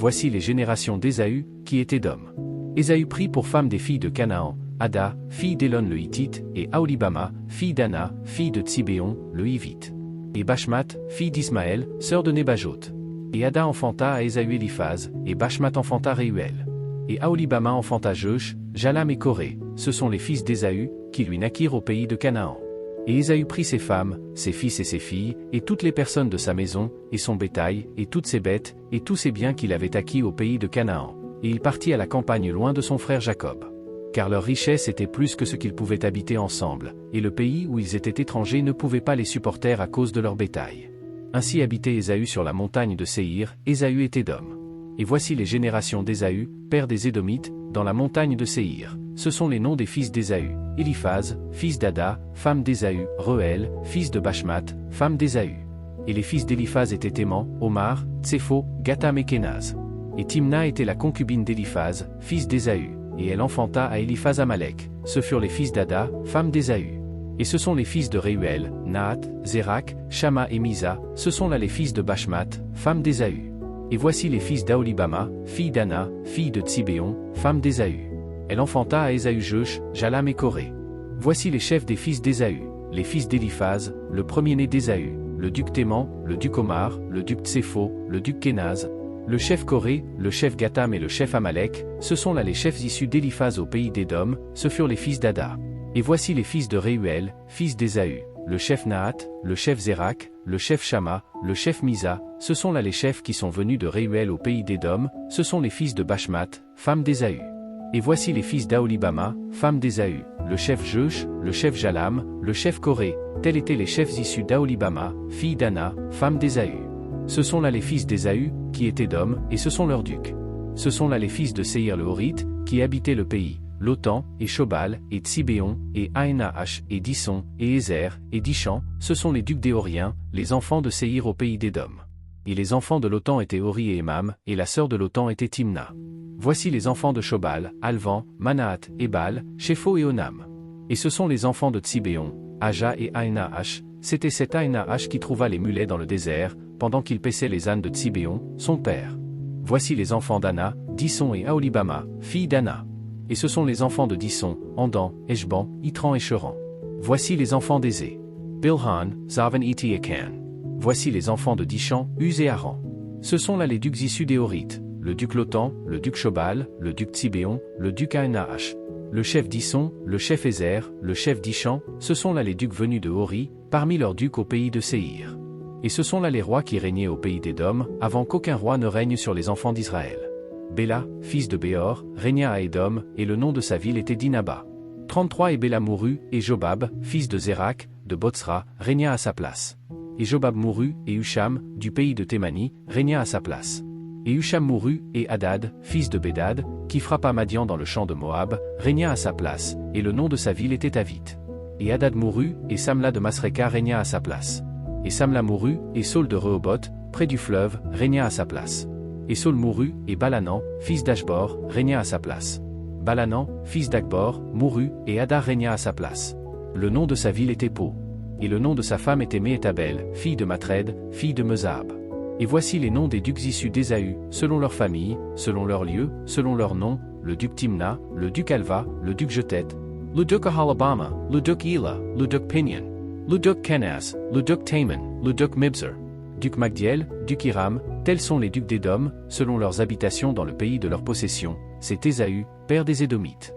Voici les générations d'Ésaü, qui est Édom. Ésaü prit pour femme des filles de Canaan, Ada, fille d'Élon le Hittite, et Aholibama, fille d'Anna, fille de Tsibéon, le Hivite. Et Bashmath, fille d'Ismaël, sœur de Nébajot. Et Ada enfanta à Ésaü Éliphaz, et Bashmath enfanta Réuel. Et Aholibama enfanta Jeush, Jalam et Coré, ce sont les fils d'Ésaü, qui lui naquirent au pays de Canaan. Et Ésaü prit ses femmes, ses fils et ses filles, et toutes les personnes de sa maison, et son bétail, et toutes ses bêtes, et tous ses biens qu'il avait acquis au pays de Canaan. Et il partit à la campagne loin de son frère Jacob. Car leur richesse était plus que ce qu'ils pouvaient habiter ensemble, et le pays où ils étaient étrangers ne pouvait pas les supporter à cause de leur bétail. Ainsi habitait Ésaü sur la montagne de Séhir, Ésaü est Édom. Et voici les générations d'Ésaü, père des Édomites, dans la montagne de Séhir. Ce sont les noms des fils d'Ésaü: Éliphaz, fils d'Ada, femme d'Ésaü, Reuel, fils de Bashmath, femme d'Ésaü. Et les fils d'Éliphaz étaient Théman, Omar, Tsépho, Gatam et Kénaz. Et Timna était la concubine d'Éliphaz, fils d'Ésaü, et elle enfanta à Éliphaz Amalek. Ce furent les fils d'Ada, femme d'Ésaü. Et ce sont les fils de Réuel, Nahat, Zérak, Shama et Misa, ce sont là les fils de Bashmath, femme d'Ésaü. Et voici les fils d'Aholibama, fille d'Anna, fille de Tsibéon, femme d'Ésaü. Elle enfanta à Ésaü Jeush, Jalam et Coré. Voici les chefs des fils d'Ésaü, les fils d'Éliphaz, le premier-né d'Ésaü, le duc Théman, le duc Omar, le duc Tsépho, le duc Kénaz, le chef Coré, le chef Gatam et le chef Amalek, ce sont là les chefs issus d'Éliphaz au pays d'Édom, ce furent les fils d'Ada. Et voici les fils de Réuel, fils d'Ésaü, le chef Nahat, le chef Zérak, le chef Shama, le chef Misa, ce sont là les chefs qui sont venus de Réuel au pays d'Édom, ce sont les fils de Bashmath, femme d'Ésaü. Et voici les fils d'Aholibama, femme d'Ésaü, le chef Jeush, le chef Jalam, le chef Coré, tels étaient les chefs issus d'Aholibama, fille d'Anna, femme d'Ésaü. Ce sont là les fils d'Ésaü, qui étaient Édom, et ce sont leurs ducs. Ce sont là les fils de Séhir le Horite, qui habitaient le pays, Lotan, et Shobal, et Tsibéon, et Aénaash, et Disson, et Ézer, et Dishan, ce sont les ducs des Horiens, les enfants de Séhir au pays d'Édom. Et les enfants de Lotan étaient Hori et Émam, et la sœur de Lotan était Timna. Voici les enfants de Shobal, Alvan, Manahat, Ebal, Shépho et Onam. Et ce sont les enfants de Tsibéon, Aja et Aénaash, c'était cet Aénaash qui trouva les mulets dans le désert, pendant qu'il paissait les ânes de Tsibéon, son père. Voici les enfants d'Anna, Disson et Aholibama, fille d'Anna. Et ce sont les enfants de Disson, Andan, Eshban, Itran et Cheran. Voici les enfants d'Ézé: Bilhan, Zavan et Akan. Voici les enfants de Dishan, Uz et Aran. Ce sont là les ducs issus des Horites, le duc Lotan, le duc Shobal, le duc Tsibéon, le duc Aénaash, le chef Disson, le chef Ézer, le chef Dishan, ce sont là les ducs venus de Hori, parmi leurs ducs au pays de Séhir. Et ce sont là les rois qui régnaient au pays d'Édom, avant qu'aucun roi ne règne sur les enfants d'Israël. Béla, fils de Béor, régna à Édom, et le nom de sa ville était Dinaba. 33 Et Béla mourut, et Jobab, fils de Zérak, de Botsra, régna à sa place. Et Jobab mourut, et Husham, du pays de Thémani, régna à sa place. Et Husham mourut, et Hadad, fils de Bédad, qui frappa Madian dans le champ de Moab, régna à sa place, et le nom de sa ville était Avith. Et Hadad mourut, et Samla de Masreka régna à sa place. Et Samla mourut, et Saul de Rehoboth, près du fleuve, régna à sa place. Et Saul mourut, et Balanan, fils d'Ashbor, régna à sa place. Balanan, fils d'Akbor, mourut, et Hadar régna à sa place. Le nom de sa ville était Po. Et le nom de sa femme était Méhétabel, fille de Matred, fille de Mezab. Et voici les noms des ducs issus d'Ésaü, selon leur famille, selon leur lieu, selon leur nom: le duc Timna, le duc Alva, le duc Jetet, le duc Aholibama, le duc Ela, le duc Pinion, le duc Kenaz, le duc Taman, le duc Mibzar, duc Magdiel, duc Hiram, tels sont les ducs d'Édom, selon leurs habitations dans le pays de leur possession, c'est Ésaü, père des Édomites.